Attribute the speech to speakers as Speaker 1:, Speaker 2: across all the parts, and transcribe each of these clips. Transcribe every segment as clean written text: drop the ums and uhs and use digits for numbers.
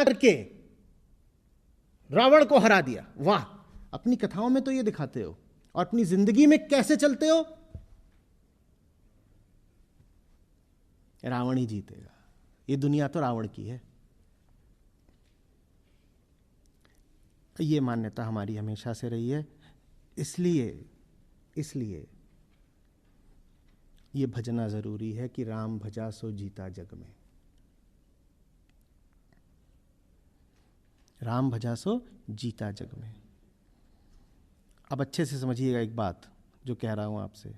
Speaker 1: करके रावण को हरा दिया। वाह, अपनी कथाओं में तो ये दिखाते हो, और अपनी जिंदगी में कैसे चलते हो? रावण ही जीतेगा, ये दुनिया तो रावण की है। ये मान्यता हमारी हमेशा से रही है। इसलिए ये भजना जरूरी है कि राम भजा सो जीता जग में। राम भजा सो जीता जग में। अब अच्छे से समझिएगा एक बात जो कह रहा हूं आपसे।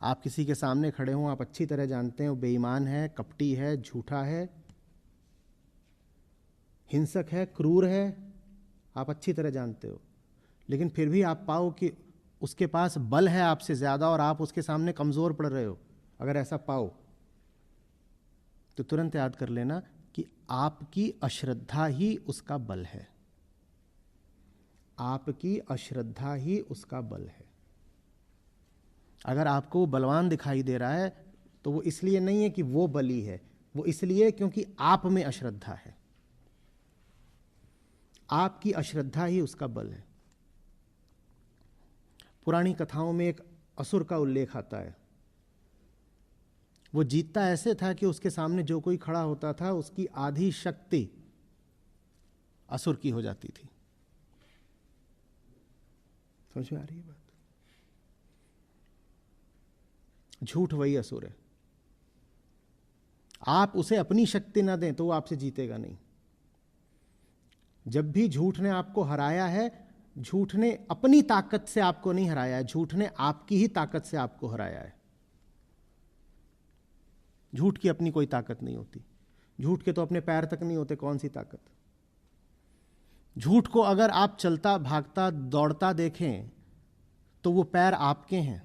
Speaker 1: आप किसी के सामने खड़े हों, आप अच्छी तरह जानते हैं वो बेईमान है, कपटी है, झूठा है, हिंसक है, क्रूर है, आप अच्छी तरह जानते हो, लेकिन फिर भी आप पाओ कि उसके पास बल है आपसे ज्यादा और आप उसके सामने कमजोर पड़ रहे हो। अगर ऐसा पाओ तो तुरंत याद कर लेना कि आपकी अश्रद्धा ही उसका बल है। आपकी अश्रद्धा ही उसका बल है। अगर आपको बलवान दिखाई दे रहा है तो वो इसलिए नहीं है कि वो बली है, वो इसलिए क्योंकि आप में अश्रद्धा है। आपकी अश्रद्धा ही उसका बल है। पुरानी कथाओं में एक असुर का उल्लेख आता है। वो जीतता ऐसे था कि उसके सामने जो कोई खड़ा होता था उसकी आधी शक्ति असुर की हो जाती थी। समझ में आ रही है बात? झूठ वही असुर है। आप उसे अपनी शक्ति ना दें तो वो आपसे जीतेगा नहीं। जब भी झूठ ने आपको हराया है, झूठ ने अपनी ताकत से आपको नहीं हराया है, झूठ ने आपकी ही ताकत से आपको हराया है। झूठ की अपनी कोई ताकत नहीं होती। झूठ के तो अपने पैर तक नहीं होते, कौन सी ताकत। झूठ को अगर आप चलता भागता दौड़ता देखें तो वो पैर आपके हैं।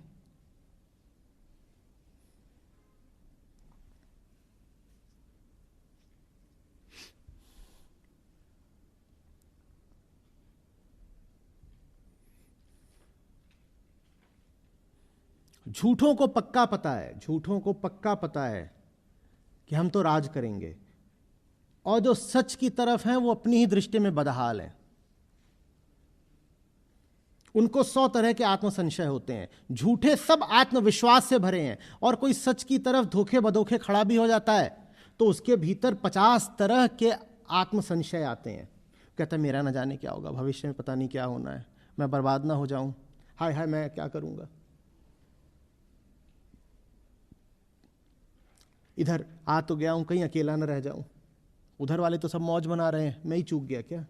Speaker 1: झूठों को पक्का पता है, झूठों को पक्का पता है कि हम तो राज करेंगे, और जो सच की तरफ हैं वो अपनी ही दृष्टि में बदहाल हैं। उनको 100 तरह के आत्मसंशय होते हैं। झूठे सब आत्मविश्वास से भरे हैं, और कोई सच की तरफ धोखे बधोखे खड़ा भी हो जाता है तो उसके भीतर 50 तरह के आत्मसंशय आते हैं। कहता है मेरा न जाने क्या होगा, भविष्य में पता नहीं क्या होना है, मैं बर्बाद ना हो जाऊं, हाय हाय मैं क्या करूंगा। इधर आ तो गया हूं, कहीं अकेला न रह जाऊं, उधर वाले तो सब मौज मना रहे हैं, मैं ही चूक गया क्या।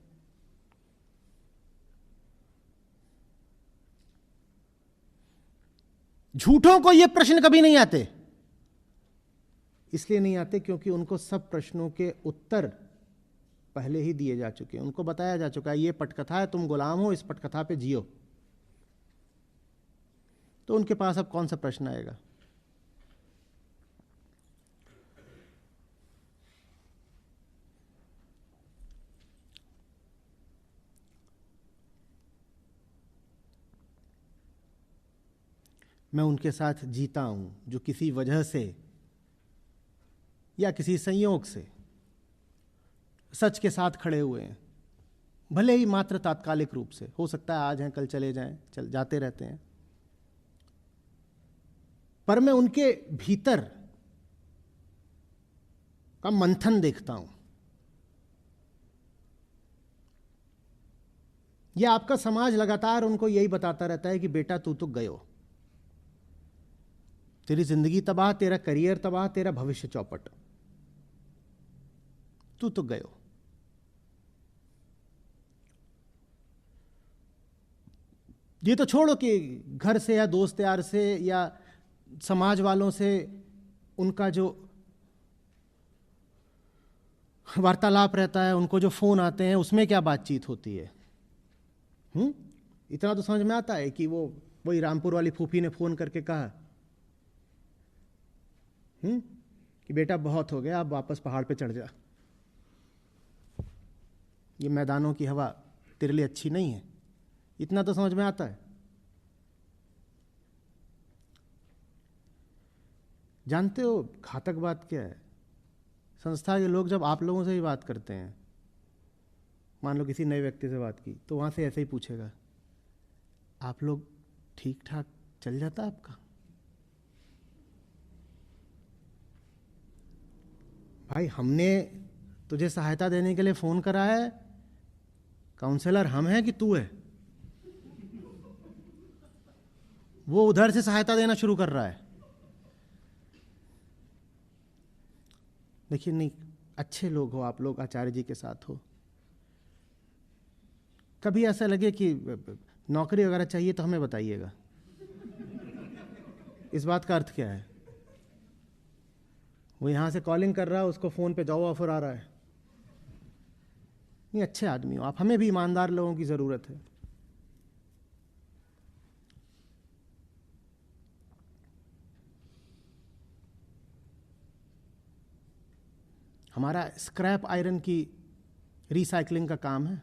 Speaker 1: झूठों को ये प्रश्न कभी नहीं आते। इसलिए नहीं आते क्योंकि उनको सब प्रश्नों के उत्तर पहले ही दिए जा चुके हैं। उनको बताया जा चुका है ये पटकथा है, तुम गुलाम हो, इस पटकथा पे जियो। तो उनके पास अब कौन सा प्रश्न आएगा। मैं उनके साथ जीता हूं जो किसी वजह से या किसी संयोग से सच के साथ खड़े हुए हैं, भले ही मात्र तात्कालिक रूप से। हो सकता है आज हैं कल चले जाएं, जाते रहते हैं, पर मैं उनके भीतर का मंथन देखता हूं। यह आपका समाज लगातार उनको यही बताता रहता है कि बेटा तू तो गयो, तेरी जिंदगी तबाह, तेरा करियर तबाह, तेरा भविष्य चौपट, तू तो गयो। ये तो छोड़ो कि घर से या दोस्त यार से या समाज वालों से उनका जो वार्तालाप रहता है, उनको जो फोन आते हैं, उसमें क्या बातचीत होती है। इतना तो समझ में आता है कि वही रामपुर वाली फूफी ने फोन करके कहा कि बेटा बहुत हो गया, अब वापस पहाड़ पे चढ़ जा, ये मैदानों की हवा तेरे लिए अच्छी नहीं है। इतना तो समझ में आता है। जानते हो घातक बात क्या है? संस्था के लोग जब आप लोगों से ही बात करते हैं मान लो किसी नए व्यक्ति से बात की तो वहाँ से ऐसे ही पूछेगा, आप लोग ठीक ठाक चल जाता आपका? भाई हमने तुझे सहायता देने के लिए फ़ोन करा है, काउंसलर हम हैं कि तू है? वो उधर से सहायता देना शुरू कर रहा है। देखिए, नहीं, अच्छे लोग हो आप लोग, आचार्य जी के साथ हो, कभी ऐसा लगे कि नौकरी वगैरह चाहिए तो हमें बताइएगा। इस बात का अर्थ क्या है? वो यहाँ से कॉलिंग कर रहा है, उसको फ़ोन पे जॉब ऑफर आ रहा है। नहीं, अच्छे आदमी हो आप, हमें भी ईमानदार लोगों की ज़रूरत है। हमारा स्क्रैप आयरन की रिसाइकलिंग का काम है।